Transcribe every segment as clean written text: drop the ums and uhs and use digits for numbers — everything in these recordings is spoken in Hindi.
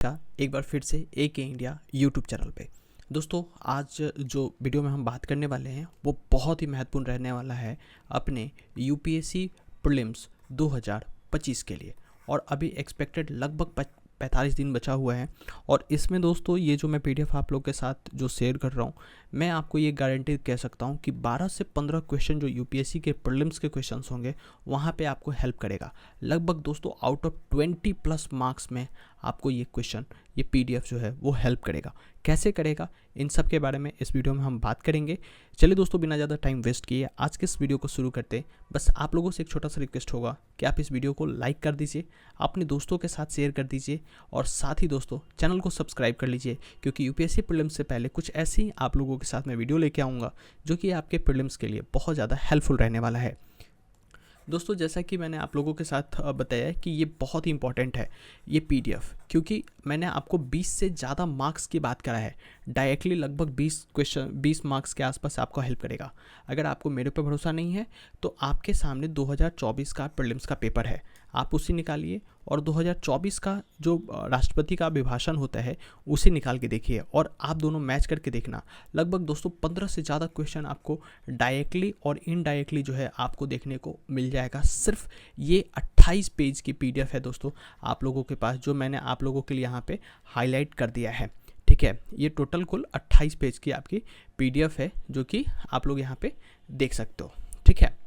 का एक बार फिर से ए के इंडिया यूट्यूब चैनल पे। दोस्तों आज जो वीडियो में हम बात करने वाले हैं वो बहुत ही महत्वपूर्ण रहने वाला है अपने यूपीएससी प्रीलिम्स 2025 के लिए। और अभी एक्सपेक्टेड लगभग 45 दिन बचा हुआ है। और इसमें दोस्तों ये जो मैं पीडीएफ आप लोग के साथ जो शेयर कर रहा हूँ, मैं आपको ये गारंटी कह सकता हूँ कि 12 से 15 क्वेश्चन जो यूपीएससी के प्रीलिम्स के क्वेश्चंस होंगे वहाँ पे आपको हेल्प करेगा। लगभग दोस्तों आउट ऑफ 20+ मार्क्स में आपको ये क्वेश्चन, ये पीडीएफ जो है वो हेल्प करेगा। कैसे करेगा, इन सब के बारे में इस वीडियो में हम बात करेंगे। चलिए दोस्तों, बिना ज़्यादा टाइम वेस्ट किए आज के इस वीडियो को शुरू करते। बस आप लोगों से एक छोटा सा रिक्वेस्ट होगा कि आप इस वीडियो को लाइक कर दीजिए, अपने दोस्तों के साथ शेयर कर दीजिए और साथ ही दोस्तों चैनल को सब्सक्राइब कर लीजिए, क्योंकि यूपीएससी प्रीलिम्स से पहले कुछ ऐसी आप लोगों के साथ मैं वीडियो लेके आऊँगा जो कि आपके प्रीलिम्स के लिए बहुत ज़्यादा हेल्पफुल रहने वाला है। दोस्तों जैसा कि मैंने आप लोगों के साथ बताया है कि ये बहुत ही इंपॉर्टेंट है ये पीडीएफ, क्योंकि मैंने आपको 20 से ज़्यादा मार्क्स की बात करा है। डायरेक्टली लगभग 20 मार्क्स के आसपास आपको हेल्प करेगा। अगर आपको मेरे पे भरोसा नहीं है तो आपके सामने 2024 का प्रीलिम्स का पेपर है, आप उसी निकालिए और 2024 का जो राष्ट्रपति का अभिभाषण होता है उसे निकाल के देखिए और आप दोनों मैच करके देखना। लगभग दोस्तों 15 से ज़्यादा क्वेश्चन आपको डायरेक्टली और इनडायरेक्टली जो है आपको देखने को मिल जाएगा। सिर्फ ये 28 पेज की पीडीएफ है दोस्तों आप लोगों के पास, जो मैंने आप लोगों के लिए यहाँ पे हाईलाइट कर दिया है। ठीक है, ये टोटल कुल 28 पेज की आपकी पीडीएफ है जो कि आप लोग यहाँ पे देख सकते हो। ठीक है,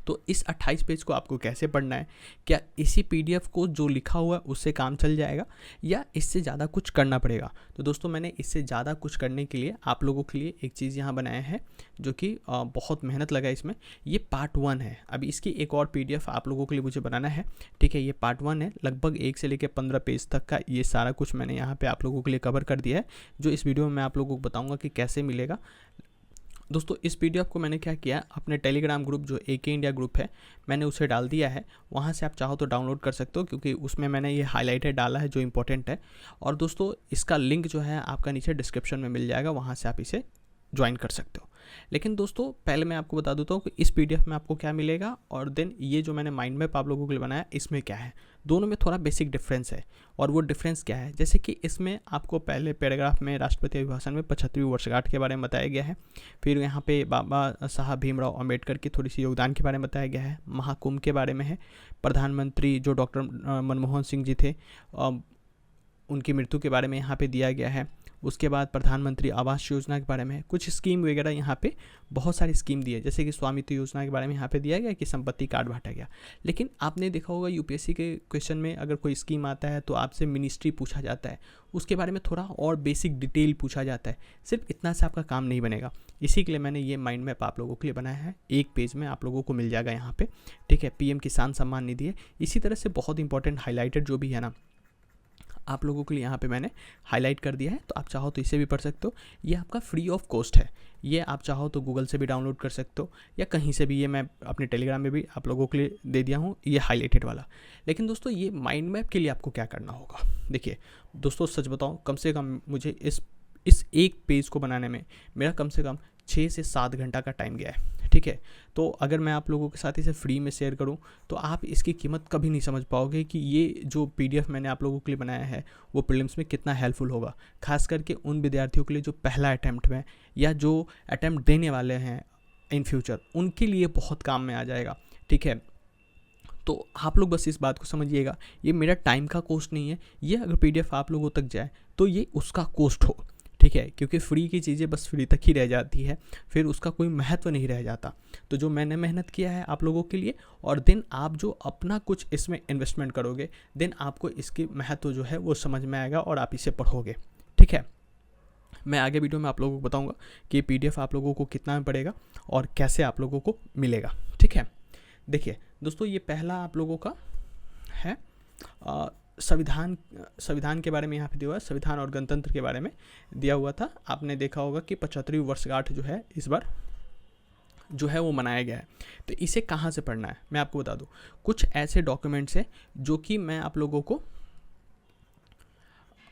तो इस 28 पेज को आपको कैसे पढ़ना है, क्या इसी पीडीएफ को जो लिखा हुआ है उससे काम चल जाएगा या इससे ज़्यादा कुछ करना पड़ेगा? तो दोस्तों मैंने इससे ज़्यादा कुछ करने के लिए आप लोगों के लिए एक चीज़ यहाँ बनाया है जो कि बहुत मेहनत लगा इसमें। ये पार्ट 1 है, अभी इसकी एक और पीडीएफ आप लोगों के लिए मुझे बनाना है। ठीक है, ये पार्ट 1 है, लगभग 1 से लेकर 15 पेज तक का ये सारा कुछ मैंने यहाँ पर आप लोगों के लिए कवर कर दिया है, जो इस वीडियो में मैं आप लोगों को बताऊँगा कि कैसे मिलेगा। दोस्तों इस पीडीएफ को मैंने क्या किया, अपने टेलीग्राम ग्रुप जो ए के इंडिया ग्रुप है मैंने उसे डाल दिया है। वहाँ से आप चाहो तो डाउनलोड कर सकते हो, क्योंकि उसमें मैंने ये हाईलाइटेड डाला है जो इंपॉर्टेंट है। और दोस्तों इसका लिंक जो है आपका नीचे डिस्क्रिप्शन में मिल जाएगा, वहाँ से आप इसे ज्वाइन कर सकते हो। लेकिन दोस्तों पहले मैं आपको बता देता हूँ कि इस पीडीएफ में आपको क्या मिलेगा और देन ये जो मैंने माइंड मैप आप लोगों के लिए बनाया इसमें क्या है। दोनों में थोड़ा बेसिक डिफरेंस है, और वो डिफरेंस क्या है, जैसे कि इसमें आपको पहले पैराग्राफ में राष्ट्रपति अभिभाषण में 75वीं वर्षगांठ के बारे में बताया गया है। फिर यहाँ पे बाबा साहब भीमराव अम्बेडकर की थोड़ी सी योगदान के बारे में बताया गया है। महाकुंभ के बारे में है, प्रधानमंत्री जो डॉक्टर मनमोहन सिंह जी थे उनकी मृत्यु के बारे में यहाँ पे दिया गया है। उसके बाद प्रधानमंत्री आवास योजना के बारे में कुछ स्कीम वगैरह यहाँ पे बहुत सारी स्कीम दी है, जैसे कि स्वामित्व योजना के बारे में यहाँ पे दिया गया कि संपत्ति कार्ड बांटा गया। लेकिन आपने देखा होगा यूपीएससी के क्वेश्चन में अगर कोई स्कीम आता है तो आपसे मिनिस्ट्री पूछा जाता है, उसके बारे में थोड़ा और बेसिक डिटेल पूछा जाता है। सिर्फ इतना से आपका काम नहीं बनेगा, इसी के लिए मैंने ये माइंड मैप आप लोगों के लिए बनाया है। एक पेज में आप लोगों को मिल जाएगा यहाँ पे। ठीक है, पीएम किसान सम्मान निधि है, इसी तरह से बहुत इंपॉर्टेंट हाईलाइटेड जो भी है ना आप लोगों के लिए यहाँ पे मैंने हाईलाइट कर दिया है। तो आप चाहो तो इसे भी पढ़ सकते हो, ये आपका फ्री ऑफ कॉस्ट है। ये आप चाहो तो गूगल से भी डाउनलोड कर सकते हो या कहीं से भी, ये मैं अपने टेलीग्राम में भी आप लोगों के लिए दे दिया हूँ ये हाईलाइटेड वाला। लेकिन दोस्तों ये माइंड मैप के लिए आपको क्या करना होगा, देखिए दोस्तों सच बताऊँ, कम से कम मुझे इस एक पेज को बनाने में मेरा कम से कम 6 से 7 घंटा का टाइम गया है। ठीक है, तो अगर मैं आप लोगों के साथ इसे फ्री में शेयर करूं तो आप इसकी कीमत कभी नहीं समझ पाओगे कि ये जो पीडीएफ मैंने आप लोगों के लिए बनाया है वो प्रीलिम्स में कितना हेल्पफुल होगा। खास करके उन विद्यार्थियों के लिए जो पहला अटैम्प्ट में या जो अटैम्प्ट देने वाले हैं इन फ्यूचर, उनके लिए बहुत काम में आ जाएगा। ठीक है, तो आप लोग बस इस बात को समझिएगा, ये मेरा टाइम का कॉस्ट नहीं है, ये अगर पीडीएफ आप लोगों तक जाए तो ये उसका कॉस्ट हो। ठीक है, क्योंकि फ्री की चीज़ें बस फ्री तक ही रह जाती है, फिर उसका कोई महत्व नहीं रह जाता। तो जो मैंने मेहनत किया है आप लोगों के लिए, और देन आप जो अपना कुछ इसमें इन्वेस्टमेंट करोगे, देन आपको इसकी महत्व जो है वो समझ में आएगा और आप इसे पढ़ोगे। ठीक है, मैं आगे वीडियो में आप लोगों को बताऊँगा कि ये पीडीएफ आप लोगों को कितना में पड़ेगा और कैसे आप लोगों को मिलेगा। ठीक है, देखिए दोस्तों ये पहला आप लोगों का है संविधान के बारे में यहाँ पे दिया हुआ है, संविधान और गणतंत्र के बारे में दिया हुआ था। आपने देखा होगा कि 75वीं वर्षगांठ जो है इस बार जो है वो मनाया गया है। तो इसे कहाँ से पढ़ना है मैं आपको बता दूँ, कुछ ऐसे डॉक्यूमेंट्स हैं जो कि मैं आप लोगों को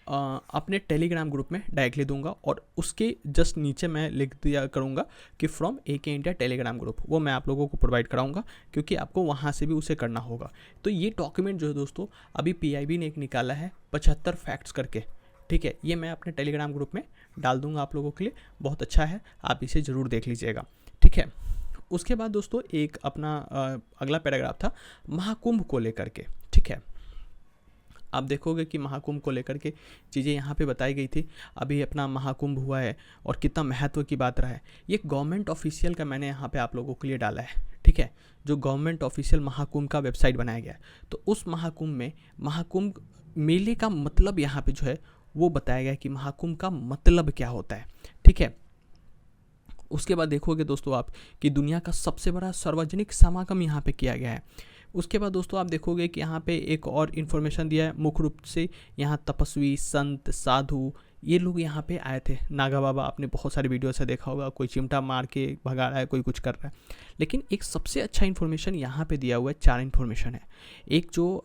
अपने टेलीग्राम ग्रुप में डायरेक्टली दूंगा और उसके जस्ट नीचे मैं लिख दिया करूंगा कि from AK India Telegram group, वो मैं आप लोगों को प्रोवाइड कराऊंगा क्योंकि आपको वहाँ से भी उसे करना होगा। तो ये डॉक्यूमेंट जो है दोस्तों अभी PIB ने एक निकाला है 75 फैक्ट्स करके, ठीक है, ये मैं अपने टेलीग्राम ग्रुप में डाल दूंगा आप लोगों के लिए, बहुत अच्छा है, आप इसे ज़रूर देख लीजिएगा, ठीक है। उसके बाद दोस्तों एक अपना अगला पैराग्राफ था महाकुंभ को लेकर के, ठीक है। आप देखोगे कि महाकुंभ को लेकर के चीज़ें यहाँ पे बताई गई थी। अभी अपना महाकुंभ हुआ है और कितना महत्व की बात रहा है, ये गवर्नमेंट ऑफिशियल का मैंने यहाँ पे आप लोगों के लिए डाला है, ठीक है, जो गवर्नमेंट ऑफिशियल महाकुंभ का वेबसाइट बनाया गया है। तो उस महाकुंभ में महाकुंभ मेले का मतलब यहाँ पे जो है वो बताया गया है कि महाकुंभ का मतलब क्या होता है, ठीक है। उसके बाद देखोगे दोस्तों आप कि दुनिया का सबसे बड़ा सार्वजनिक समागम यहाँ पे किया गया है। उसके बाद दोस्तों आप देखोगे कि यहाँ पे एक और इन्फॉर्मेशन दिया है, मुख्य रूप से यहाँ तपस्वी, संत, साधु, ये लोग यहाँ पे आए थे। नागा बाबा आपने बहुत सारे वीडियो से देखा होगा, कोई चिमटा मार के भगा रहा है, कोई कुछ कर रहा है, लेकिन एक सबसे अच्छा इन्फॉर्मेशन यहाँ पे दिया हुआ है, 4 इन्फॉर्मेशन है। एक जो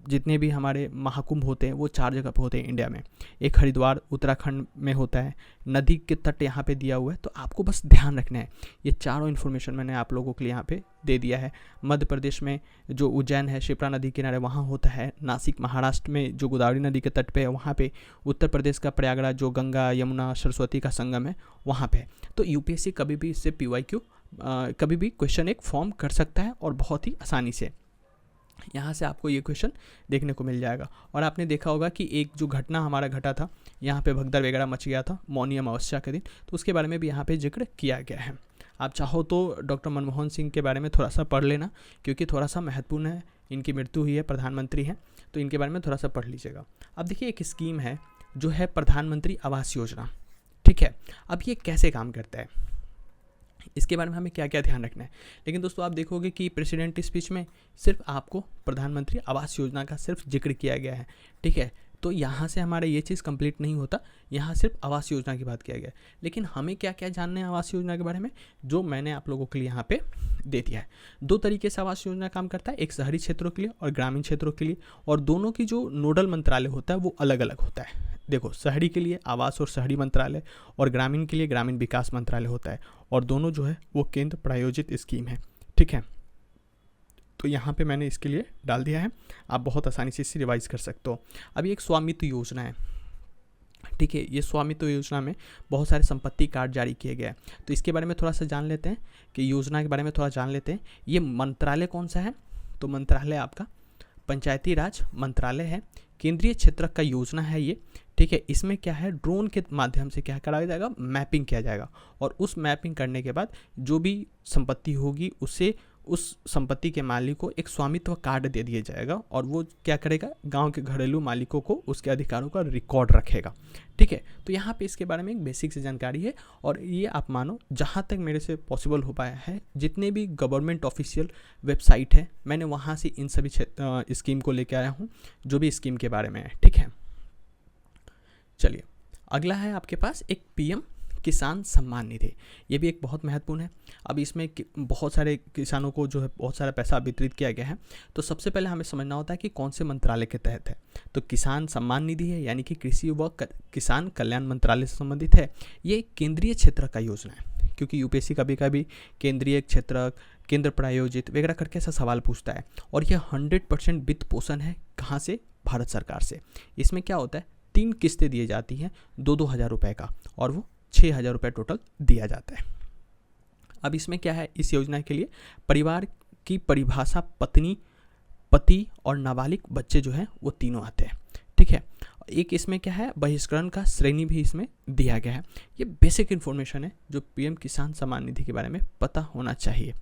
जितने भी हमारे महाकुंभ होते हैं वो 4 जगह पे होते हैं इंडिया में। एक हरिद्वार उत्तराखंड में होता है, नदी के तट यहाँ पे दिया हुआ है, तो आपको बस ध्यान रखना है। ये चारों इन्फॉर्मेशन मैंने आप लोगों के लिए यहाँ पे दे दिया है। मध्य प्रदेश में जो उज्जैन है, शिप्रा नदी किनारे वहाँ होता है। नासिक महाराष्ट्र में जो गोदावरी नदी के तट पे है वहाँ पे। उत्तर प्रदेश का प्रयागराज जो गंगा यमुना सरस्वती का संगम है वहाँ पे। तो UPSC कभी भी इससे PYQ कभी भी क्वेश्चन एक फॉर्म कर सकता है और बहुत ही आसानी से यहाँ से आपको ये क्वेश्चन देखने को मिल जाएगा। और आपने देखा होगा कि एक जो घटना हमारा घटा था, यहाँ पे भगदड़ वगैरह मच गया था मौनी अमावस्या के दिन, तो उसके बारे में भी यहाँ पे जिक्र किया गया है। आप चाहो तो डॉक्टर मनमोहन सिंह के बारे में थोड़ा सा पढ़ लेना, क्योंकि थोड़ा सा महत्वपूर्ण है, इनकी मृत्यु हुई है, प्रधानमंत्री हैं, तो इनके बारे में थोड़ा सा पढ़ लीजिएगा। अब देखिए एक स्कीम है जो है प्रधानमंत्री आवास योजना, ठीक है। अब ये कैसे काम करता है, इसके बारे में हमें क्या क्या ध्यान रखना है। लेकिन दोस्तों आप देखोगे कि प्रेसिडेंट स्पीच में सिर्फ आपको प्रधानमंत्री आवास योजना का सिर्फ जिक्र किया गया है, ठीक है। तो यहाँ से हमारा ये चीज़ कंप्लीट नहीं होता, यहाँ सिर्फ आवास योजना की बात किया गया है। लेकिन हमें क्या क्या जानना है आवास योजना के बारे में, जो मैंने आप लोगों के लिए यहाँ पे दे दिया है। 2 तरीके से आवास योजना काम करता है, एक शहरी क्षेत्रों के लिए और ग्रामीण क्षेत्रों के लिए, और दोनों की जो नोडल मंत्रालय होता है वो अलग अलग होता है। देखो, शहरी के लिए आवास और शहरी मंत्रालय और ग्रामीण के लिए ग्रामीण विकास मंत्रालय होता है, और दोनों जो है वो केंद्र प्रायोजित स्कीम है, ठीक है। तो यहाँ पे मैंने इसके लिए डाल दिया है, आप बहुत आसानी से इसे रिवाइज कर सकते हो। अभी एक स्वामित्व योजना है, ठीक है। ये स्वामित्व योजना में बहुत सारे संपत्ति कार्ड जारी किए गए हैं, तो इसके बारे में थोड़ा सा जान लेते हैं कि योजना के बारे में थोड़ा जान लेते हैं। ये मंत्रालय कौन सा है, तो मंत्रालय आपका पंचायती राज मंत्रालय है, केंद्रीय क्षेत्र का योजना है ये, ठीक है। इसमें क्या है, ड्रोन के माध्यम से क्या कराया जाएगा, मैपिंग किया जाएगा, और उस मैपिंग करने के बाद जो भी संपत्ति होगी उसे उस संपत्ति के मालिक को एक स्वामित्व कार्ड दे दिया जाएगा, और वो क्या करेगा, गांव के घरेलू मालिकों को उसके अधिकारों का रिकॉर्ड रखेगा, ठीक है। तो यहाँ पे इसके बारे में एक बेसिक से जानकारी है, और ये आप मानो जहाँ तक मेरे से पॉसिबल हो पाया है, जितने भी गवर्नमेंट ऑफिशियल वेबसाइट है मैंने वहाँ से इन सभी स्कीम को लेकर आया हूँ, जो भी स्कीम के बारे में है, ठीक है। चलिए अगला है आपके पास एक PM किसान सम्मान निधि, ये भी एक बहुत महत्वपूर्ण है। अब इसमें बहुत सारे किसानों को जो है बहुत सारा पैसा वितरित किया गया है। तो सबसे पहले हमें समझना होता है कि कौन से मंत्रालय के तहत है। तो किसान सम्मान निधि है, यानी कि कृषि व किसान कल्याण मंत्रालय से संबंधित है। ये केंद्रीय क्षेत्र का योजना है, क्योंकि UPSC कभी कभी केंद्रीय क्षेत्र, केंद्र प्रायोजित वगैरह करके ऐसा सवाल पूछता है, और यह 100% वित्त पोषण है, कहाँ से, भारत सरकार से। इसमें क्या होता है, 3 किस्तें दिए जाती हैं 2-2 हज़ार रुपये का, और वो 6,000 रुपये टोटल दिया जाता है। अब इसमें क्या है, इस योजना के लिए परिवार की परिभाषा पत्नी, पति और नाबालिग बच्चे जो हैं वो तीनों आते हैं, ठीक है। एक इसमें क्या है, बहिष्करण का श्रेणी भी इसमें दिया गया है। ये बेसिक इन्फॉर्मेशन है जो PM किसान सम्मान निधि के बारे में पता होना चाहिए।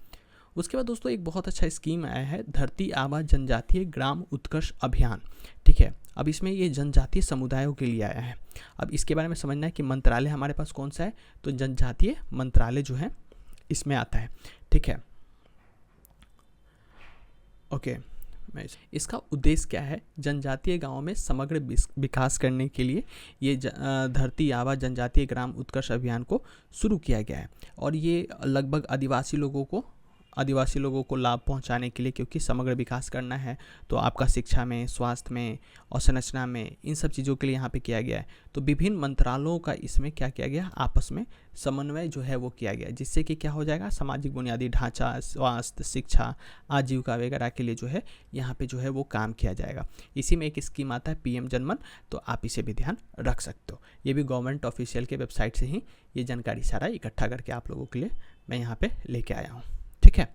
उसके बाद दोस्तों एक बहुत अच्छा स्कीम आया है, धरती आबा जनजातीय ग्राम उत्कर्ष अभियान, ठीक है। अब इसमें ये जनजातीय समुदायों के लिए आया है। अब इसके बारे में समझना है कि मंत्रालय हमारे पास कौन सा है, तो जनजातीय मंत्रालय जो है इसमें आता है, ठीक है। ओके, इसका उद्देश्य क्या है, जनजातीय गांवों में समग्र विकास करने के लिए ये धरती आबा जनजातीय ग्राम उत्कर्ष अभियान को शुरू किया गया है, और ये लगभग आदिवासी लोगों को आदिवासी लोगों को लाभ पहुंचाने के लिए, क्योंकि समग्र विकास करना है तो आपका शिक्षा में, स्वास्थ्य में और संरचना में, इन सब चीज़ों के लिए यहाँ पे किया गया है। तो विभिन्न मंत्रालयों का इसमें क्या किया गया, आपस में समन्वय जो है वो किया गया, जिससे कि क्या हो जाएगा, सामाजिक बुनियादी ढांचा, स्वास्थ्य, शिक्षा, आजीविका वगैरह के लिए जो है यहाँ पे जो है वो काम किया जाएगा। इसी में एक स्कीम आता है PM जनमन, तो आप इसे भी ध्यान रख सकते हो। ये भी गवर्नमेंट ऑफिशियल के वेबसाइट से ही ये जानकारी सारा इकट्ठा करके आप लोगों के लिए मैं यहाँ पे लेके आया हूँ। ठीक है,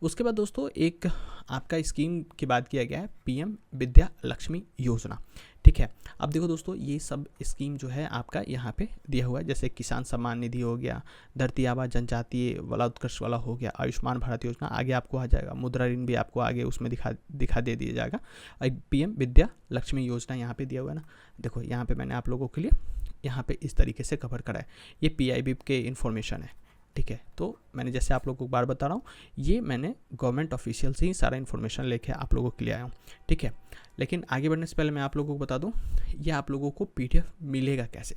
उसके बाद दोस्तों एक आपका स्कीम की बात किया गया है, PM विद्या लक्ष्मी योजना। ठीक है, अब देखो दोस्तों, ये सब स्कीम जो है आपका यहाँ पे दिया हुआ है, जैसे किसान सम्मान निधि हो गया, धरती आबा जनजातीय वाला उत्कर्ष वाला हो गया, आयुष्मान भारत योजना आगे आपको आ जाएगा, मुद्रा ऋण भी आपको आगे उसमें दिखा दे दिया जाएगा। PM विद्या लक्ष्मी योजना यहाँ पे दिया हुआ है ना, देखो यहाँ पे मैंने आप लोगों के लिए यहाँ पे इस तरीके से कवर करा है। ये PIB के इन्फॉर्मेशन है। ठीक है, तो मैंने जैसे आप लोगों को बार बता रहा हूँ, ये मैंने गवर्नमेंट ऑफिशियल से ही सारा इन्फॉर्मेशन लेके आप लोगों के लिए आया हूँ। ठीक है, लेकिन आगे बढ़ने से पहले मैं आप लोगों को बता दूँ, ये आप लोगों को PDF मिलेगा कैसे।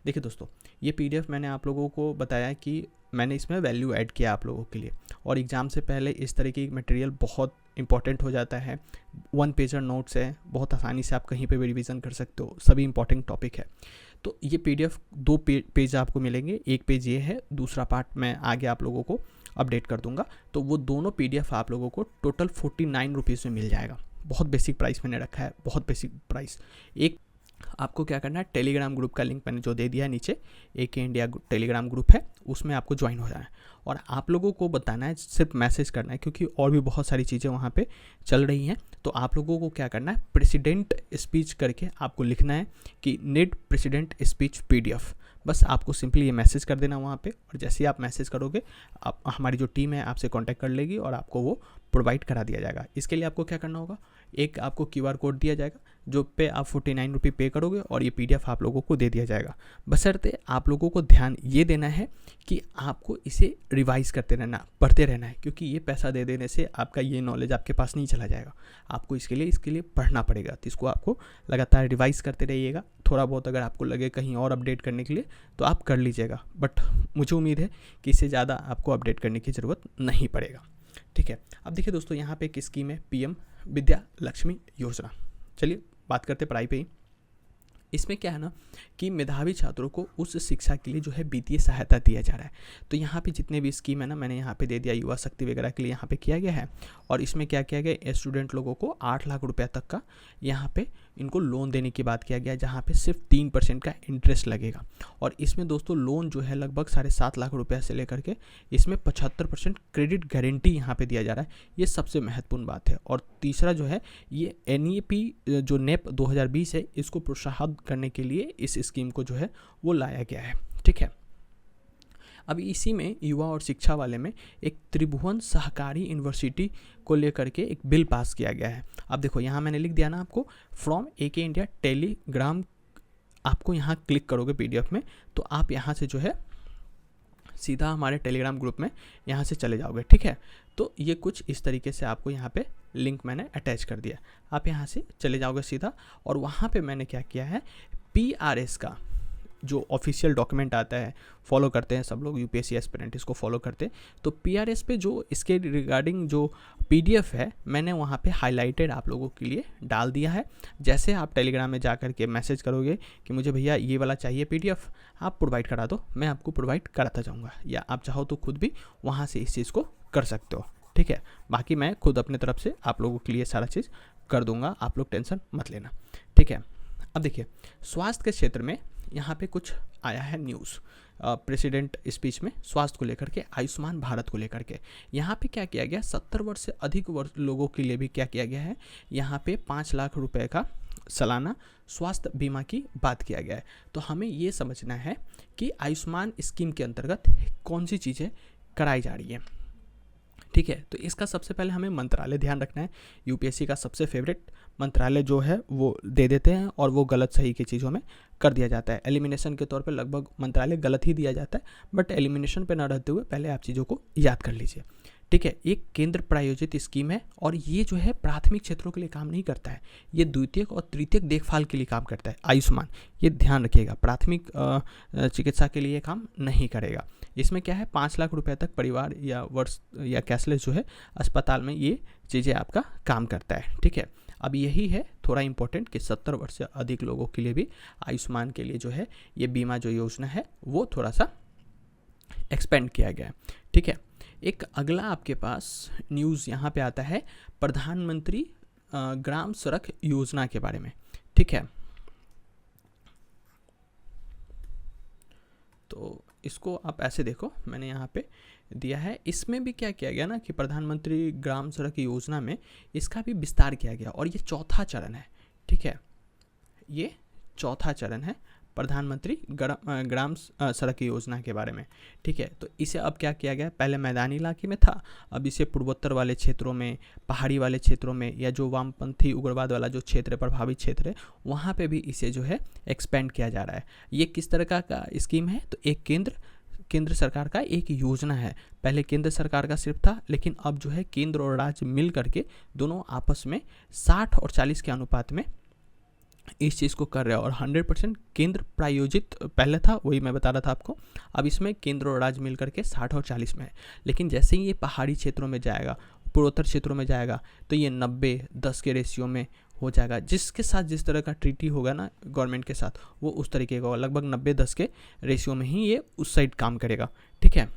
देखिए दोस्तों, ये PDF मैंने आप लोगों को बताया कि मैंने इसमें वैल्यू ऐड किया आप लोगों के लिए, और एग्ज़ाम से पहले इस तरह की मटेरियल बहुत इंपॉर्टेंट हो जाता है। 1 पेजर नोट्स है, बहुत आसानी से आप कहीं पे भी रिवीजन कर सकते हो, सभी इंपॉर्टेंट टॉपिक है। तो ये PDF 2 पेज आपको मिलेंगे, एक पेज ये है, दूसरा पार्ट मैं आगे आप लोगों को अपडेट कर दूंगा। तो वो दोनों PDF आप लोगों को टोटल 49 रुपीज़ में मिल जाएगा। बहुत बेसिक प्राइस मैंने रखा है, बहुत बेसिक प्राइस। एक आपको क्या करना है, टेलीग्राम ग्रुप का लिंक मैंने जो दे दिया है नीचे, AK इंडिया टेलीग्राम ग्रुप है, उसमें आपको ज्वाइन हो जाना है और आप लोगों को बताना है, सिर्फ मैसेज करना है, क्योंकि और भी बहुत सारी चीज़ें वहाँ पे चल रही हैं। तो आप लोगों को क्या करना है, प्रेसिडेंट स्पीच करके आपको लिखना है कि नीड प्रेसिडेंट स्पीच PDF। बस आपको सिंपली ये मैसेज कर देना वहाँ पे, और जैसे ही आप मैसेज करोगे, आप हमारी जो टीम है आपसे कांटेक्ट कर लेगी और आपको वो प्रोवाइड करा दिया जाएगा। इसके लिए आपको क्या करना होगा, एक आपको QR कोड दिया जाएगा, जो पे आप 49 रुपये पे करोगे और ये PDF आप लोगों को दे दिया जाएगा। बशर्ते आप लोगों को ध्यान ये देना है कि आपको इसे रिवाइज करते रहना, पढ़ते रहना है, क्योंकि ये पैसा दे देने से आपका ये नॉलेज आपके पास नहीं चला जाएगा। आपको इसके लिए पढ़ना पड़ेगा, तो इसको आपको लगातार रिवाइज करते रहिएगा। थोड़ा बहुत अगर आपको लगे कहीं और अपडेट करने के लिए तो आप कर लीजिएगा, बट मुझे उम्मीद है कि इससे ज़्यादा आपको अपडेट करने की ज़रूरत नहीं पड़ेगा। ठीक है, अब देखिए दोस्तों, यहाँ पे एक स्कीम है PM विद्या लक्ष्मी योजना। चलिए बात करते पढ़ाई पे ही। इसमें क्या है ना कि मेधावी छात्रों को उच्च शिक्षा के लिए जो है वित्तीय सहायता दिया जा रहा है। तो यहाँ पे जितने भी स्कीम है ना, मैंने यहाँ पे दे दिया, युवा शक्ति वगैरह के लिए यहाँ पे किया गया है। और इसमें क्या किया गया, स्टूडेंट लोगों को 8 लाख रुपया तक का यहाँ पे इनको लोन देने की बात किया गया, जहाँ पे सिर्फ 3% का इंटरेस्ट लगेगा। और इसमें दोस्तों लोन जो है लगभग 7.5 लाख रुपया से लेकर के इसमें 75% क्रेडिट गारंटी यहाँ पे दिया जा रहा है। ये सबसे महत्वपूर्ण बात है। और तीसरा जो है, ये NEP जो NEP 2020 है, इसको प्रोत्साहित करने के लिए इस स्कीम को जो है वो लाया गया है। ठीक है, अब इसी में युवा और शिक्षा वाले में एक त्रिभुवन सहकारी यूनिवर्सिटी को लेकर के एक बिल पास किया गया है। अब देखो यहाँ मैंने लिख दिया ना आपको, फ्रॉम AK इंडिया टेलीग्राम, आपको यहाँ क्लिक करोगे PDF में, तो आप यहाँ से जो है सीधा हमारे टेलीग्राम ग्रुप में यहाँ से चले जाओगे। ठीक है, तो ये कुछ इस तरीके से आपको यहाँ पे लिंक मैंने अटैच कर दिया, आप यहाँ से चले जाओगे सीधा। और वहाँ पे मैंने क्या किया है, PRS का जो ऑफिशियल डॉक्यूमेंट आता है, फॉलो करते हैं सब लोग, UPSC एस्पिरेंट इसको फॉलो करते हैं। तो PRS पे जो इसके रिगार्डिंग जो PDF है, मैंने वहाँ पे हाईलाइटेड आप लोगों के लिए डाल दिया है। जैसे आप टेलीग्राम में जा कर के मैसेज करोगे कि मुझे भैया ये वाला चाहिए PDF, आप प्रोवाइड करा दो, मैं आपको प्रोवाइड कराता जाऊँगा, या आप चाहो तो खुद भी वहाँ से इस चीज़ को कर सकते हो। ठीक है, बाकी मैं खुद अपने तरफ से आप लोगों के लिए सारा चीज़ कर दूँगा, आप लोग टेंशन मत लेना। ठीक है, अब देखिए स्वास्थ्य के क्षेत्र में यहाँ पे कुछ आया है न्यूज़, प्रेसिडेंट स्पीच में स्वास्थ्य को लेकर के, आयुष्मान भारत को लेकर के। यहाँ पे क्या किया गया, 70 वर्ष से अधिक लोगों के लिए भी क्या किया गया है, यहाँ पे 5 लाख रुपए का सालाना स्वास्थ्य बीमा की बात किया गया है। तो हमें ये समझना है कि आयुष्मान स्कीम के अंतर्गत कौन सी चीज़ें कराई जा रही है। ठीक है, तो इसका सबसे पहले हमें मंत्रालय ध्यान रखना है। UPSC का सबसे फेवरेट मंत्रालय जो है वो दे देते हैं और वो गलत सही की चीज़ों में कर दिया जाता है। एलिमिनेशन के तौर पे लगभग मंत्रालय गलत ही दिया जाता है, बट एलिमिनेशन पे ना रहते हुए पहले आप चीज़ों को याद कर लीजिए। ठीक है, एक केंद्र प्रायोजित स्कीम है और ये जो है प्राथमिक क्षेत्रों के लिए काम नहीं करता है, ये द्वितीयक और तृतीयक देखभाल के लिए काम करता है। आयुष्मान, ये ध्यान रखिएगा, प्राथमिक चिकित्सा के लिए काम नहीं करेगा। इसमें क्या है 5 लाख रुपए तक परिवार या वर्ष या कैशलेस जो है अस्पताल में ये चीज़ें आपका काम करता है। ठीक है, अब यही है थोड़ा इंपॉर्टेंट कि 70 वर्ष से अधिक लोगों के लिए भी आयुष्मान के लिए जो है ये बीमा जो योजना है वो थोड़ा सा एक्सपेंड किया गया है। ठीक है, एक अगला आपके पास न्यूज़ यहाँ पे आता है प्रधानमंत्री ग्राम सड़क योजना के बारे में। ठीक है, तो इसको आप ऐसे देखो, मैंने यहाँ पे दिया है। इसमें भी क्या किया गया ना कि प्रधानमंत्री ग्राम सड़क योजना में इसका भी विस्तार किया गया और ये चौथा चरण है। ठीक है, ये चौथा चरण है प्रधानमंत्री ग्राम सड़क योजना के बारे में। ठीक है, तो इसे अब क्या किया गया, पहले मैदानी इलाके में था, अब इसे पूर्वोत्तर वाले क्षेत्रों में, पहाड़ी वाले क्षेत्रों में, या जो वामपंथी उग्रवाद वाला जो क्षेत्र है, प्रभावित क्षेत्र है, वहाँ पे भी इसे जो है एक्सपेंड किया जा रहा है। ये किस तरह का स्कीम है, तो एक केंद्र सरकार का एक योजना है। पहले केंद्र सरकार का सिर्फ था, लेकिन अब जो है केंद्र और राज्य मिल करके दोनों आपस में 60 और 40 के अनुपात में इस चीज़ को कर रहे हैं। और 100% केंद्र प्रायोजित पहले था, वही मैं बता रहा था आपको। अब इसमें केंद्र और राज्य मिल करके 60 और 40 में है। लेकिन जैसे ही ये पहाड़ी क्षेत्रों में जाएगा, पूर्वोत्तर क्षेत्रों में जाएगा, तो ये 90-10 के रेशियो में हो जाएगा। जिसके साथ जिस तरह का ट्रीटी होगा ना गवर्नमेंट के साथ, वो उस तरीके का होगा। लगभग 90-10 के रेशियो में ही ये उस साइड काम करेगा। ठीक है,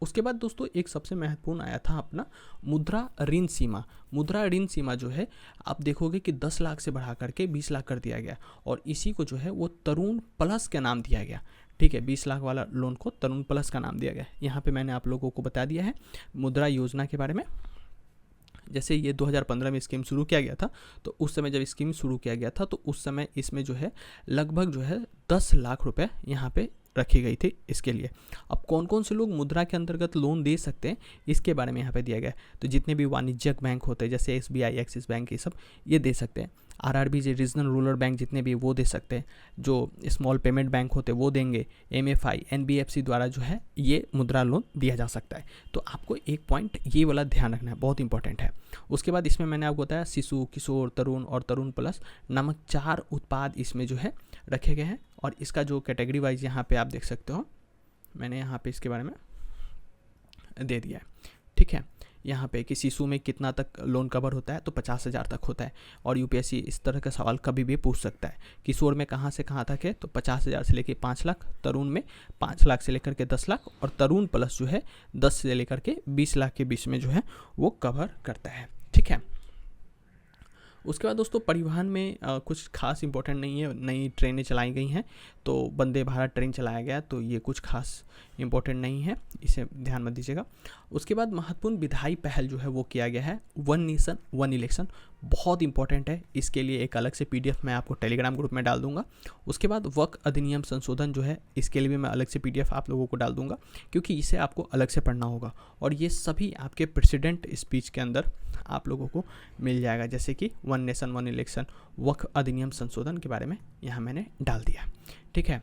उसके बाद दोस्तों एक सबसे महत्वपूर्ण आया था अपना मुद्रा ऋण सीमा। मुद्रा ऋण सीमा जो है आप देखोगे कि 10 लाख से बढ़ा करके 20 लाख कर दिया गया, और इसी को जो है वो तरुण प्लस का नाम दिया गया। ठीक है, 20 लाख वाला लोन को तरुण प्लस का नाम दिया गया। यहाँ पे मैंने आप लोगों को बता दिया है मुद्रा योजना के बारे में। जैसे ये 2015 में स्कीम शुरू किया गया था, तो उस समय जब स्कीम शुरू किया गया था तो उस समय इसमें जो है लगभग जो है 10 लाख रुपए यहाँ पे रखी गई थी इसके लिए। अब कौन कौन से लोग मुद्रा के अंतर्गत लोन दे सकते हैं इसके बारे में यहाँ पे दिया गया है। तो जितने भी वाणिज्यिक बैंक होते हैं जैसे SBI, एक्सिस बैंक, ये सब ये दे सकते हैं। RRB जो रीजनल रूरल बैंक जितने भी वो दे सकते हैं। जो स्मॉल पेमेंट बैंक होते हैं वो देंगे। MFI, NBFC द्वारा जो है ये मुद्रा लोन दिया जा सकता है। तो आपको एक पॉइंट ये वाला ध्यान रखना है, बहुत इंपॉर्टेंट है। उसके बाद इसमें मैंने आपको बताया शिशु, किशोर, तरुण और तरुण प्लस नामक 4 उत्पाद इसमें जो है रखे गए हैं। और इसका जो कैटेगरी वाइज यहाँ पे आप देख सकते हो, मैंने यहाँ पे इसके बारे में दे दिया है। ठीक है, यहाँ पे कि शिशु में कितना तक लोन कवर होता है, तो 50,000 तक होता है। और UPSC इस तरह का सवाल कभी भी पूछ सकता है। किशोर में कहाँ से कहाँ तक है, तो 50,000 से लेकर 5 लाख, तरुण में 5 लाख से लेकर के 10 लाख, और तरुण प्लस जो है 10 से लेकर के 20 लाख के बीच में जो है वो कवर करता है। ठीक है, उसके बाद दोस्तों परिवहन में कुछ खास इंपॉर्टेंट नहीं है। नई ट्रेनें चलाई गई हैं, तो वंदे भारत ट्रेन चलाया गया, तो ये कुछ खास इंपॉर्टेंट नहीं है, इसे ध्यान मत दीजिएगा। उसके बाद महत्वपूर्ण विधायी पहल जो है वो किया गया है, वन नेशन वन इलेक्शन, बहुत इंपॉर्टेंट है। इसके लिए एक अलग से PDF मैं आपको टेलीग्राम ग्रुप में डाल दूंगा। उसके बाद वक्फ अधिनियम संशोधन जो है इसके लिए भी मैं अलग से PDF आप लोगों को डाल दूंगा, क्योंकि इसे आपको अलग से पढ़ना होगा। और ये सभी आपके प्रेसिडेंट स्पीच के अंदर आप लोगों को मिल जाएगा, जैसे कि वन नेशन वन इलेक्शन, वक्फ अधिनियम संशोधन के बारे में यहाँ मैंने डाल दिया। ठीक है,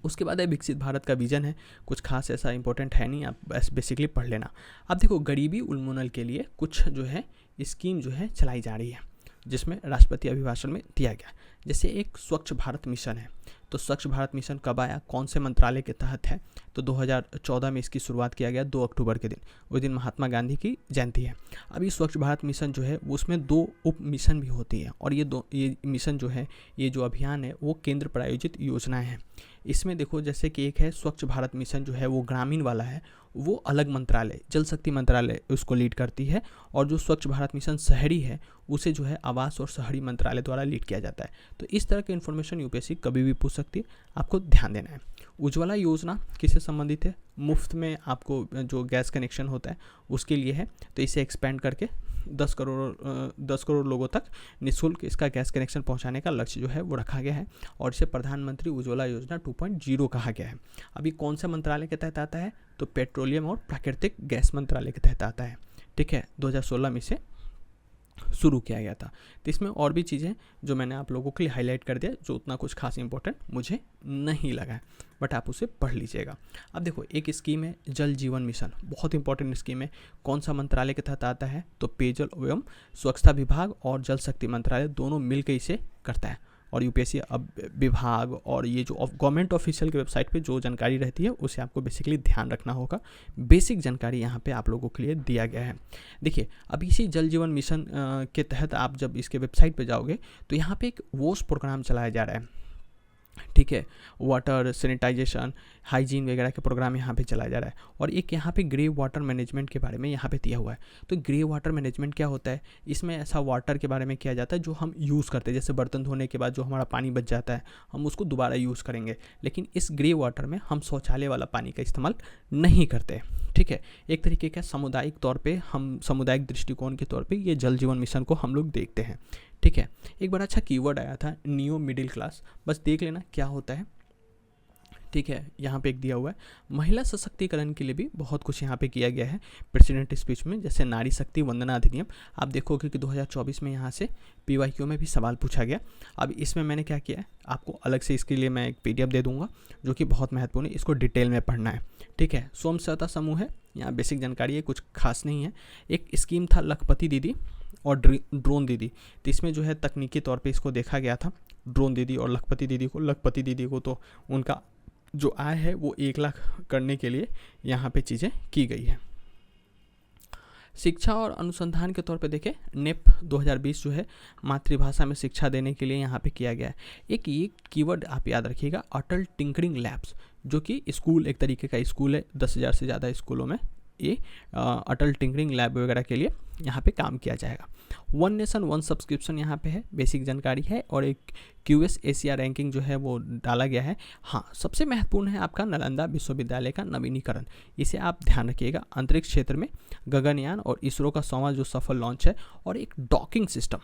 उसके बाद है विकसित भारत का विजन है। कुछ खास ऐसा इंपॉर्टेंट है नहीं, आप बस बेसिकली पढ़ लेना। अब देखो गरीबी उन्मूलन के लिए कुछ जो है स्कीम जो है चलाई जा रही है, जिसमें राष्ट्रपति अभिभाषण में दिया गया। जैसे एक स्वच्छ भारत मिशन है, तो स्वच्छ भारत मिशन कब आया, कौन से मंत्रालय के तहत है, तो 2014 में इसकी शुरुआत किया गया 2 अक्टूबर के दिन। उस दिन महात्मा गांधी की जयंती है। अभी स्वच्छ भारत मिशन जो है उसमें 2 उप मिशन भी होती है, और ये मिशन जो है, ये जो अभियान है वो केंद्र प्रायोजित योजनाएं हैं। इसमें देखो जैसे कि एक है स्वच्छ भारत मिशन जो है वो ग्रामीण वाला है, वो अलग मंत्रालय जल शक्ति मंत्रालय उसको लीड करती है, और जो स्वच्छ भारत मिशन शहरी है उसे जो है आवास और शहरी मंत्रालय द्वारा लीड किया जाता है। तो इस तरह के इन्फॉर्मेशन UPSC कभी भी पूछ सकती है, आपको ध्यान देना है। उज्ज्वला योजना किससे संबंधित है, मुफ्त में आपको जो गैस कनेक्शन होता है उसके लिए है। तो इसे एक्सपेंड करके 10 करोड़ लोगों तक निःशुल्क इसका गैस कनेक्शन पहुंचाने का लक्ष्य जो है वो रखा गया है, और इसे प्रधानमंत्री उज्ज्वला योजना 2.0 कहा गया है। अभी कौन सा मंत्रालय के तहत आता है, तो पेट्रोलियम और प्राकृतिक गैस मंत्रालय के तहत आता है। ठीक है, 2016 में इसे शुरू किया गया था। तो इसमें और भी चीज़ें जो मैंने आप लोगों के लिए हाईलाइट कर दिया, जो उतना कुछ खास इंपॉर्टेंट मुझे नहीं लगा है, बट आप उसे पढ़ लीजिएगा। अब देखो एक स्कीम है जल जीवन मिशन, बहुत इंपॉर्टेंट स्कीम है। कौन सा मंत्रालय के तहत आता है, तो पेयजल एवं स्वच्छता विभाग और जल शक्ति मंत्रालय दोनों मिलकर इसे करता है। और यूपीएससी अब विभाग और ये जो गवर्नमेंट ऑफिशियल की वेबसाइट पे जो जानकारी रहती है उसे आपको बेसिकली ध्यान रखना होगा। बेसिक जानकारी यहाँ पे आप लोगों के लिए दिया गया है। देखिए, अब इसी जल जीवन मिशन के तहत आप जब इसके वेबसाइट पे जाओगे तो यहाँ पे एक वॉश प्रोग्राम चलाया जा रहा है, ठीक है। वाटर सैनिटाइजेशन, हाइजीन वगैरह के प्रोग्राम यहाँ पे चलाया जा रहा है। और एक यहाँ पे ग्रे वाटर मैनेजमेंट के बारे में यहाँ पे दिया हुआ है। तो ग्रे वाटर मैनेजमेंट क्या होता है? इसमें ऐसा वाटर के बारे में किया जाता है जो हम यूज़ करते हैं, जैसे बर्तन धोने के बाद जो हमारा पानी बच जाता है हम उसको दोबारा यूज़ करेंगे, लेकिन इस ग्रे वाटर में हम शौचालय वाला पानी का इस्तेमाल नहीं करते, ठीक है। एक तरीके का सामुदायिक तौर पे, हम सामुदायिक दृष्टिकोण के तौर पे ये जल जीवन मिशन को हम लोग देखते हैं, ठीक है। एक बड़ा अच्छा कीवर्ड आया था, नियो मिडिल क्लास, बस देख लेना क्या होता है, ठीक है। यहाँ पे एक दिया हुआ है महिला सशक्तिकरण के लिए भी बहुत कुछ यहाँ पे किया गया है प्रेसिडेंट स्पीच में, जैसे नारी शक्ति वंदना अधिनियम। आप देखोगे कि 2024 में यहाँ से PYQ में भी सवाल पूछा गया। अब इसमें मैंने क्या किया है, आपको अलग से इसके लिए मैं एक PDF दे दूंगा जो कि बहुत महत्वपूर्ण है, इसको डिटेल में पढ़ना है, ठीक है। स्वयं सहायता समूह है, यहाँ बेसिक जानकारी है, कुछ खास नहीं है। एक स्कीम था लखपति दीदी और ड्रोन दीदी, तो इसमें जो है तकनीकी तौर पे इसको देखा गया था, ड्रोन दीदी और लखपति दीदी को तो उनका जो आय है वो 1 लाख करने के लिए यहाँ पे चीज़ें की गई है। शिक्षा और अनुसंधान के तौर पे देखें, नेप 2020 जो है मातृभाषा में शिक्षा देने के लिए यहाँ पे किया गया है। एक ये कीवर्ड आप याद रखिएगा, अटल टिंकरिंग लैब्स, जो कि स्कूल, एक तरीके का स्कूल है, 10,000 से ज़्यादा स्कूलों में ये अटल टिंकरिंग लैब वगैरह के लिए यहाँ पे काम किया जाएगा। वन नेशन वन सब्सक्रिप्शन यहाँ पे है, बेसिक जानकारी है। और एक QS एशिया रैंकिंग जो है वो डाला गया है। हाँ, सबसे महत्वपूर्ण है आपका नालंदा विश्वविद्यालय का नवीनीकरण, इसे आप ध्यान रखिएगा। अंतरिक्ष क्षेत्र में गगनयान और इसरो का 100वां जो सफल लॉन्च है, और एक डॉकिंग सिस्टम,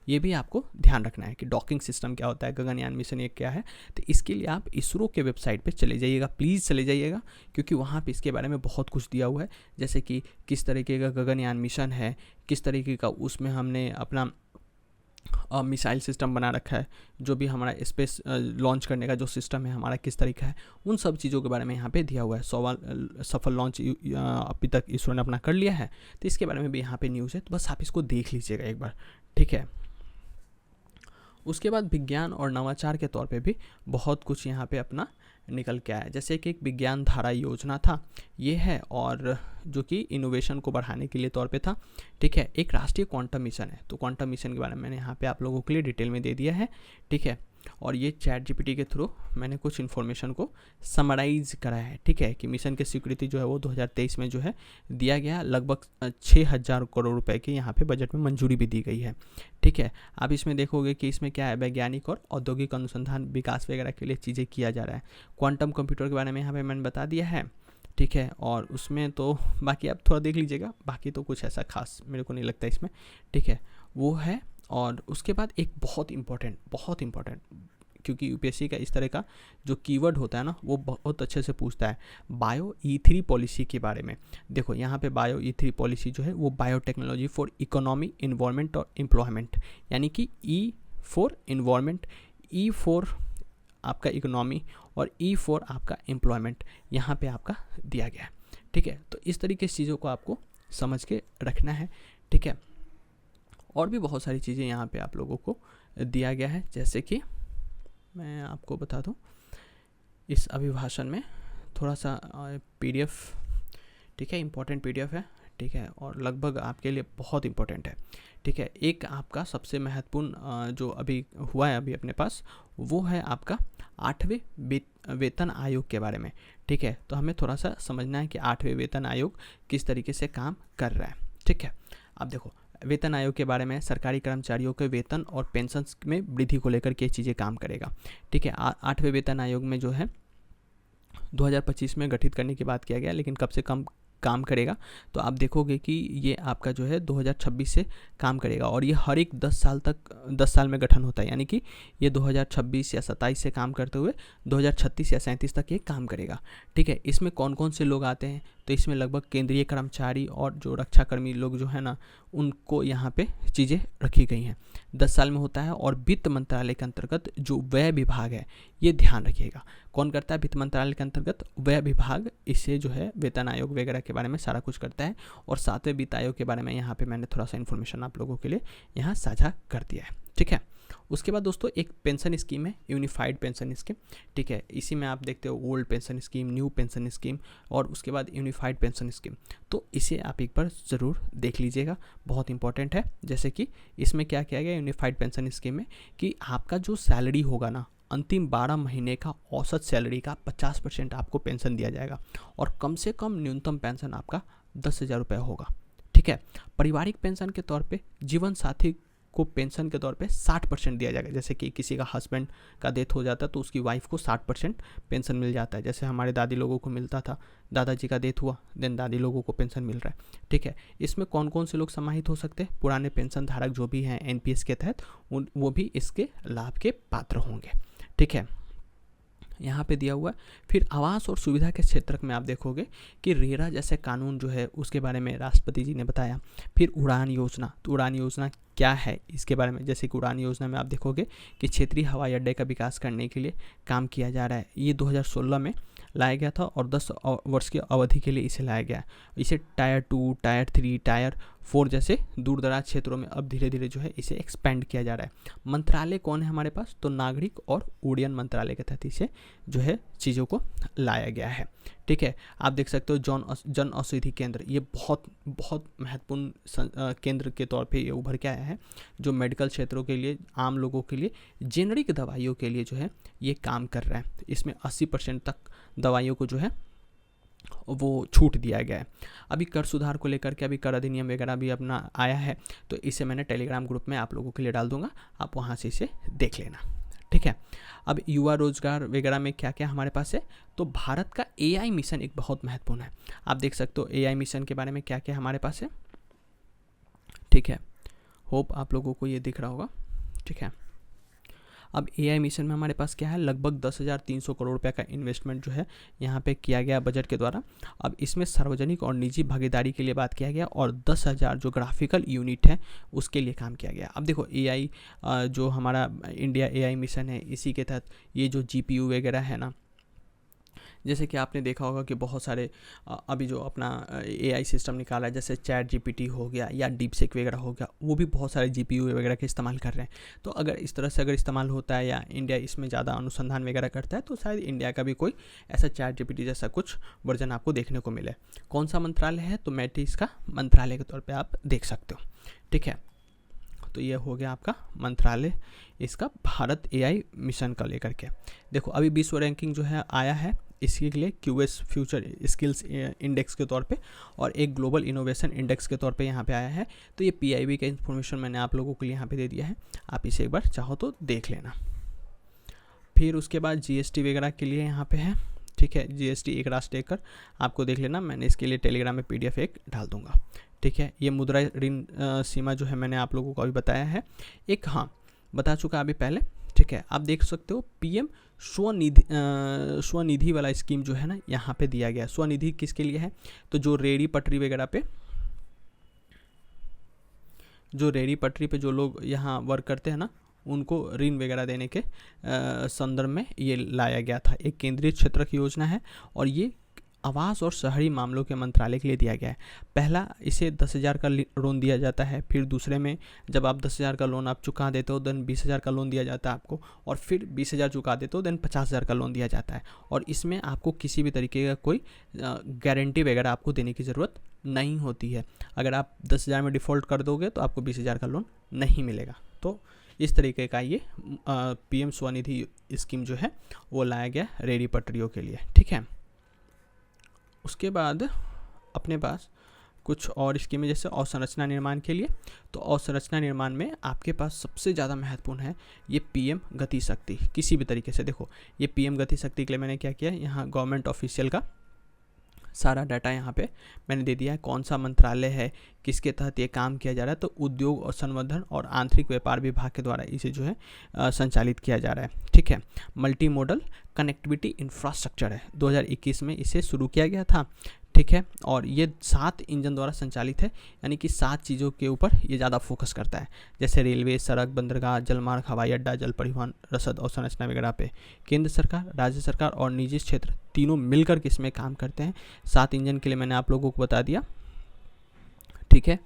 ये भी आपको ध्यान रखना है कि डॉकिंग सिस्टम क्या होता है, गगनयान मिशन ये क्या है। तो इसके लिए आप इसरो के वेबसाइट पे चले जाइएगा, प्लीज़ चले जाइएगा, क्योंकि वहाँ पे इसके बारे में बहुत कुछ दिया हुआ है, जैसे कि किस तरीके का गगनयान मिशन है, किस तरीके का उसमें हमने अपना मिसाइल सिस्टम बना रखा है, जो भी हमारा स्पेस लॉन्च करने का जो सिस्टम है हमारा किस तरीका है, उन सब चीज़ों के बारे में यहाँ पे दिया हुआ है। 100वां सफल लॉन्च अभी तक इसरो ने अपना कर लिया है, तो इसके बारे में भी यहाँ पे न्यूज़ है, तो बस आप इसको देख लीजिएगा एक बार, ठीक है। उसके बाद विज्ञान और नवाचार के तौर पे भी बहुत कुछ यहाँ पे अपना निकल के आया, जैसे कि एक विज्ञान धारा योजना था ये है, और जो कि इनोवेशन को बढ़ाने के लिए तौर पे था, ठीक है। एक राष्ट्रीय क्वांटम मिशन है, तो क्वांटम मिशन के बारे में मैंने यहाँ पे आप लोगों के लिए डिटेल में दे दिया है, ठीक है। और ये ChatGPT के थ्रू मैंने कुछ इन्फॉर्मेशन को समराइज कराया है, ठीक है, कि मिशन की स्वीकृति जो है वो 2023 में जो है दिया गया, लगभग 6,000 करोड़ रुपए की यहाँ पे बजट में मंजूरी भी दी गई है, ठीक है। आप इसमें देखोगे कि इसमें क्या है, वैज्ञानिक और औद्योगिक अनुसंधान विकास वगैरह के लिए चीज़ें किया जा रहा है। क्वांटम कंप्यूटर के बारे में यहाँ पर मैंने बता दिया है, ठीक है। और उसमें तो बाकी आप थोड़ा देख लीजिएगा, बाकी तो कुछ ऐसा खास मेरे को नहीं लगता इसमें, ठीक है, वो है। और उसके बाद एक बहुत इम्पॉर्टेंट, क्योंकि यूपीएससी का इस तरह का जो कीवर्ड होता है ना वो बहुत अच्छे से पूछता है, बायो E3 पॉलिसी के बारे में। देखो यहाँ पे बायो E3 पॉलिसी जो है वो बायोटेक्नोलॉजी फॉर इकोनॉमी, इन्वायरमेंट और एम्प्लॉयमेंट, यानी कि E for environment, E for आपका इकोनॉमी और E फॉर आपका एम्प्लॉयमेंट यहाँ पे आपका दिया गया है, ठीक है। तो इस तरीके से चीज़ों को आपको समझ के रखना है, ठीक है। और भी बहुत सारी चीज़ें यहाँ पे आप लोगों को दिया गया है, जैसे कि मैं आपको बता दूँ, इस अभिभाषण में थोड़ा सा PDF, ठीक है, इम्पोर्टेंट PDF है, ठीक है, और लगभग आपके लिए बहुत इम्पोर्टेंट है, ठीक है। एक आपका सबसे महत्वपूर्ण जो अभी हुआ है अभी अपने पास, वो है आपका 8वें वेतन आयोग के बारे में, ठीक है। तो हमें थोड़ा सा समझना है कि 8वें वेतन आयोग किस तरीके से काम कर रहा है, ठीक है। अब देखो, वेतन आयोग के बारे में सरकारी कर्मचारियों के वेतन और पेंशन में वृद्धि को लेकर के चीज़ें काम करेगा, ठीक है। 8वें वेतन आयोग में जो है 2025 में गठित करने की बात किया गया, लेकिन कब से कम काम करेगा, तो आप देखोगे कि ये आपका जो है 2026 से काम करेगा, और ये हर एक 10 साल में गठन होता है, यानी कि ये 2026 या 27 से काम करते हुए 2036 या 37 तक ये काम करेगा, ठीक है। इसमें कौन कौन से लोग आते हैं, तो इसमें लगभग केंद्रीय कर्मचारी और जो रक्षाकर्मी लोग जो है ना, उनको यहाँ पे चीज़ें रखी गई हैं। 10 साल में होता है, और वित्त मंत्रालय के अंतर्गत जो व्यय विभाग है, ये ध्यान रखिएगा कौन करता है, वित्त मंत्रालय के अंतर्गत व्यय विभाग, इससे जो है वेतन आयोग वगैरह के बारे में सारा कुछ करता है। और 7वें वित्त आयोग के बारे में यहाँ पे मैंने थोड़ा सा इन्फॉर्मेशन आप लोगों के लिए यहाँ साझा कर दिया है, ठीक है। उसके बाद दोस्तों एक पेंशन स्कीम है, यूनिफाइड पेंशन स्कीम, ठीक है। इसी में आप देखते हो old pension scheme, new pension scheme और उसके बाद यूनिफाइड पेंशन स्कीम। तो इसे आप एक बार ज़रूर देख लीजिएगा, बहुत इंपॉर्टेंट है। जैसे कि इसमें क्या किया गया यूनिफाइड पेंशन स्कीम में कि आपका जो सैलरी होगा ना, अंतिम 12 महीने का औसत सैलरी का 50% आपको पेंशन दिया जाएगा और कम से कम न्यूनतम पेंशन आपका 10,000 रुपये होगा, ठीक है। पारिवारिक पेंशन के तौर पे जीवन साथी को पेंशन के तौर पे 60% दिया जाएगा। जैसे कि किसी का हस्बैंड का डेथ हो जाता है तो उसकी वाइफ को 60% पेंशन मिल जाता है, जैसे हमारे दादी लोगों को मिलता था, दादाजी का डेथ हुआ देन दादी लोगों को पेंशन मिल रहा है, ठीक है। इसमें कौन कौन से लोग समाहित हो सकते हैं, पुराने पेंशन धारक जो भी हैं एनपीएस के तहत वो भी इसके लाभ के पात्र होंगे, ठीक है। यहाँ पे दिया हुआ है। फिर आवास और सुविधा के क्षेत्र में आप देखोगे कि रेरा जैसे कानून जो है उसके बारे में राष्ट्रपति जी ने बताया। फिर उड़ान योजना, तो उड़ान योजना क्या है इसके बारे में, जैसे कि उड़ान योजना में आप देखोगे कि क्षेत्रीय हवाई अड्डे का विकास करने के लिए काम किया जा रहा है। ये 2016 में लाया गया था और 10 वर्ष की अवधि के लिए इसे लाया गया। इसे टायर 2, टायर 3, टायर 4 जैसे दूर दराज क्षेत्रों में अब धीरे धीरे जो है इसे एक्सपेंड किया जा रहा है। मंत्रालय कौन है हमारे पास, तो नागरिक और उड्डयन मंत्रालय के तहत इसे जो है चीज़ों को लाया गया है, ठीक है। आप देख सकते हो जन औषधि केंद्र, ये बहुत बहुत महत्वपूर्ण केंद्र के तौर पे ये उभर के आया है, जो मेडिकल क्षेत्रों के लिए, आम लोगों के लिए, जेनरिक दवाइयों के लिए जो है ये काम कर रहा है। इसमें 80% तक दवाइयों को जो है वो छूट दिया गया है। अभी कर सुधार को लेकर के अभी कर अधिनियम वगैरह भी अपना आया है, तो इसे मैंने टेलीग्राम ग्रुप में आप लोगों के लिए डाल दूंगा, आप वहाँ से इसे देख लेना, ठीक है। अब युवा रोजगार वगैरह में क्या क्या हमारे पास है, तो भारत का एआई मिशन एक बहुत महत्वपूर्ण है। आप देख सकते हो एआई मिशन के बारे में क्या क्या हमारे पास है, ठीक है। होप आप लोगों को ये दिख रहा होगा, ठीक है। अब एआई मिशन में हमारे पास क्या है, लगभग 10,300 करोड़ रुपए का इन्वेस्टमेंट जो है यहाँ पे किया गया बजट के द्वारा। अब इसमें सार्वजनिक और निजी भागीदारी के लिए बात किया गया और 10,000 जो ग्राफिकल यूनिट है उसके लिए काम किया गया। अब देखो एआई जो हमारा इंडिया एआई मिशन है, इसी के तहत ये जो जीपीयू वगैरह है ना, जैसे कि आपने देखा होगा कि बहुत सारे अभी जो अपना एआई सिस्टम निकाला है, जैसे चैट जीपीटी हो गया या डीपसीक वगैरह हो गया, वो भी बहुत सारे जीपीयू वगैरह का इस्तेमाल कर रहे हैं। तो अगर इस तरह से अगर इस्तेमाल होता है या इंडिया इसमें ज़्यादा अनुसंधान वगैरह करता है, तो शायद इंडिया का भी कोई ऐसा चैट जीपीटी जैसा कुछ वर्जन आपको देखने को मिले। कौन सा मंत्रालय है, तो मैट्रिक्स का मंत्रालय के तौर पर आप देख सकते हो, ठीक है। तो ये हो गया आपका मंत्रालय इसका भारत एआई मिशन का लेकर के। देखो अभी विश्व रैंकिंग जो है आया है इसके लिए क्यूएस फ्यूचर स्किल्स इंडेक्स के तौर पे और एक ग्लोबल इनोवेशन इंडेक्स के तौर पे यहाँ पे आया है। तो ये पीआईबी का इन्फॉर्मेशन मैंने आप लोगों के लिए यहाँ पे दे दिया है, आप इसे एक बार चाहो तो देख लेना। फिर उसके बाद जीएसटी वगैरह के लिए यहाँ पे है, ठीक है। जीएसटी एक राष्ट्र एक कर आपको देख लेना, मैंने इसके लिए टेलीग्राम में पीडीएफ एक डाल दूंगा, ठीक है। ये मुद्रा ऋण सीमा जो है मैंने आप लोगों को अभी बताया है, एक हाँ बता चुका अभी पहले, ठीक है। आप देख सकते हो पीएम स्वनिधि वाला स्कीम जो है ना यहाँ पे दिया गया। स्वनिधि किसके लिए है, तो जो रेहड़ी पटरी वगैरह पे जो लोग यहाँ वर्क करते हैं ना, उनको ऋण वगैरह देने के संदर्भ में ये लाया गया था। एक केंद्रीय क्षेत्र की योजना है और ये आवास और शहरी मामलों के मंत्रालय के लिए दिया गया है। पहला इसे 10,000 का लोन दिया जाता है, फिर दूसरे में जब आप 10,000 का लोन आप चुका देते हो देन 20,000 का लोन दिया जाता है आपको, और फिर 20,000 चुका देते हो देन 50,000 का लोन दिया जाता है। और इसमें आपको किसी भी तरीके का कोई गारंटी वगैरह आपको देने की ज़रूरत नहीं होती है। अगर आप 10,000 में डिफ़ॉल्ट कर दोगे तो आपको 20,000 का लोन नहीं मिलेगा। तो इस तरीके का ये पीएम स्वनिधि स्कीम जो है वो लाया गया रेहड़ी पटरियों के लिए, ठीक है। उसके बाद अपने पास कुछ और स्कीमें जैसे अवसंरचना निर्माण के लिए, तो अवसंरचना निर्माण में आपके पास सबसे ज़्यादा महत्वपूर्ण है ये पीएम गति शक्ति। किसी भी तरीके से देखो ये पीएम गति शक्ति के लिए मैंने क्या किया, यहाँ गवर्नमेंट ऑफिशियल का सारा डाटा यहाँ पे मैंने दे दिया है, कौन सा मंत्रालय है, किसके तहत ये काम किया जा रहा है। तो उद्योग और संवर्धन और आंतरिक व्यापार विभाग के द्वारा इसे जो है संचालित किया जा रहा है, ठीक है। मल्टी मॉडल कनेक्टिविटी इंफ्रास्ट्रक्चर है, 2021 में इसे शुरू किया गया था, ठीक है। और ये 7 इंजन द्वारा संचालित है, यानी कि 7 चीज़ों के ऊपर ये ज़्यादा फोकस करता है, जैसे रेलवे, सड़क, बंदरगाह, जलमार्ग, हवाई अड्डा, जल परिवहन, रसद और संरचना वगैरह पे। केंद्र सरकार, राज्य सरकार और निजी क्षेत्र तीनों मिलकर के इसमें काम करते हैं। 7 इंजन के लिए मैंने आप लोगों को बता दिया, ठीक है।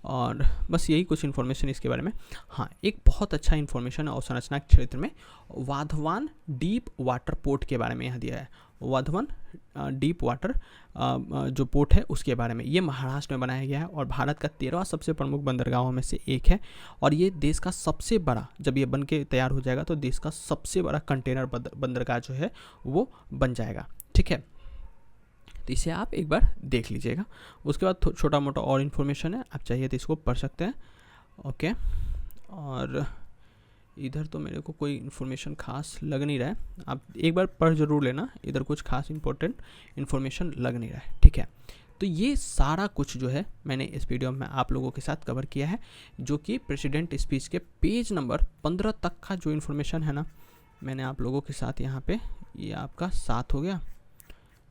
और बस यही कुछ इन्फॉर्मेशन इसके बारे में। हाँ, एक बहुत अच्छा इन्फॉर्मेशन है अवसंरचना क्षेत्र में वाधवान डीप वाटर पोर्ट के बारे में यहाँ दिया है। वाधवान डीप वाटर जो पोर्ट है उसके बारे में, ये महाराष्ट्र में बनाया गया है और भारत का 13वां सबसे प्रमुख बंदरगाहों में से एक है। और ये देश का सबसे बड़ा, जब ये बन के तैयार हो जाएगा तो देश का सबसे बड़ा कंटेनर बंदरगाह जो है वो बन जाएगा। ठीक है, तो इसे आप एक बार देख लीजिएगा। उसके बाद छोटा मोटा और इन्फॉर्मेशन है, आप चाहिए तो इसको पढ़ सकते हैं। ओके, और इधर तो मेरे को कोई इन्फॉर्मेशन खास लग नहीं रहा है, आप एक बार पढ़ जरूर लेना, इधर कुछ खास इंपॉर्टेंट इन्फॉर्मेशन लग नहीं रहा है। ठीक है, तो ये सारा कुछ जो है मैंने इस वीडियो में आप लोगों के साथ कवर किया है, जो कि प्रेसिडेंट स्पीच के पेज नंबर 15 तक का जो इन्फॉर्मेशन है ना, मैंने आप लोगों के साथ यहाँ पे, ये आपका 7 हो गया,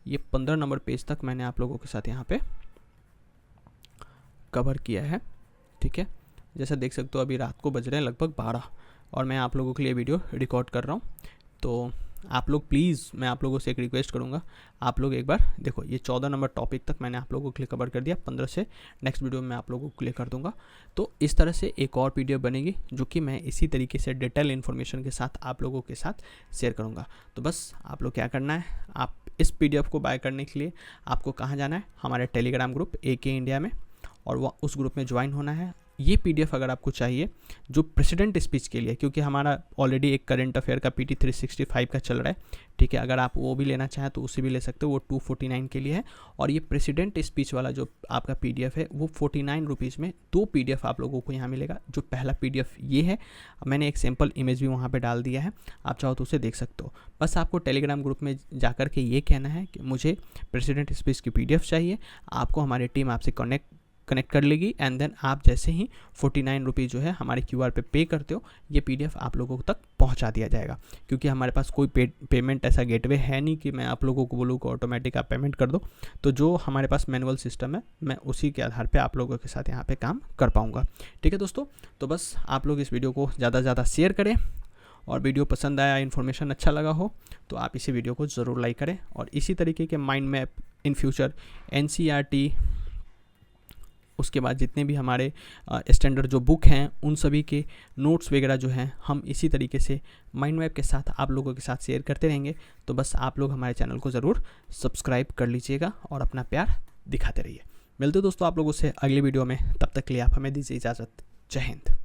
ये 15 नंबर पेज तक मैंने आप लोगों के साथ यहाँ पे कवर किया है। ठीक है, जैसा देख सकते हो अभी रात को बज रहे हैं लगभग 12 और मैं आप लोगों के लिए वीडियो रिकॉर्ड कर रहा हूँ। तो आप लोग प्लीज़, मैं आप लोगों से एक रिक्वेस्ट करूँगा, आप लोग एक बार देखो, ये 14 नंबर टॉपिक तक मैंने आप लोगों के लिए कवर कर दिया, 15 से नेक्स्ट वीडियो में आप लोगों के लिए कर दूँगा। तो इस तरह से एक और पीडीएफ बनेगी जो कि मैं इसी तरीके से डिटेल इन्फॉर्मेशन के साथ आप लोगों के साथ शेयर करूँगा। तो बस आप लोग क्या करना है, आप इस पीडीएफ को बाय करने के लिए आपको कहाँ जाना है, हमारे टेलीग्राम ग्रुप AK इंडिया में, और वह उस ग्रुप में ज्वाइन होना है। ये पीडीएफ अगर आपको चाहिए जो प्रेसिडेंट स्पीच के लिए, क्योंकि हमारा ऑलरेडी एक करंट अफेयर का PT 365 का चल रहा है। ठीक है, अगर आप वो भी लेना चाहें तो उसे भी ले सकते हो, वो 249 के लिए है। और ये प्रेसिडेंट स्पीच वाला जो आपका पीडीएफ है वो 49 रुपीज़ में 2 पीडीएफ आप लोगों को यहाँ मिलेगा। जो पहला पीडीएफ ये है, मैंने एक सैम्पल इमेज भी वहाँ पर डाल दिया है, आप चाहो तो उसे देख सकते हो। बस आपको टेलीग्राम ग्रुप में जाकर के ये कहना है कि मुझे प्रेसिडेंट स्पीच की पीडीएफ चाहिए, आपको हमारी टीम आपसे कनेक्ट कर लेगी। एंड देन आप जैसे ही 49 रुपीज़ जो है हमारे QR पे करते हो, ये पीडीएफ आप लोगों तक पहुंचा दिया जाएगा। क्योंकि हमारे पास कोई पेमेंट ऐसा गेटवे है नहीं कि मैं आप लोगों को बोलूँ कि ऑटोमेटिक आप पेमेंट कर दो। तो जो हमारे पास मैनुअल सिस्टम है, मैं उसी के आधार पर आप लोगों के साथ यहाँ पर काम कर पाऊँगा। ठीक है दोस्तों, तो बस आप लोग इस वीडियो को ज़्यादा से ज़्यादा शेयर करें, और वीडियो पसंद आया, इन्फॉर्मेशन अच्छा लगा हो तो आप इसी वीडियो को ज़रूर लाइक करें। और इसी तरीके के mind map in future, NCERT, उसके बाद जितने भी हमारे स्टैंडर्ड जो बुक हैं उन सभी के नोट्स वगैरह जो हैं हम इसी तरीके से माइंड मैप के साथ आप लोगों के साथ शेयर करते रहेंगे। तो बस आप लोग हमारे चैनल को ज़रूर सब्सक्राइब कर लीजिएगा और अपना प्यार दिखाते रहिए। मिलते दोस्तों आप लोगों से अगली वीडियो में, तब तक के लिए आप हमें दीजिए इजाज़त। जय हिंद।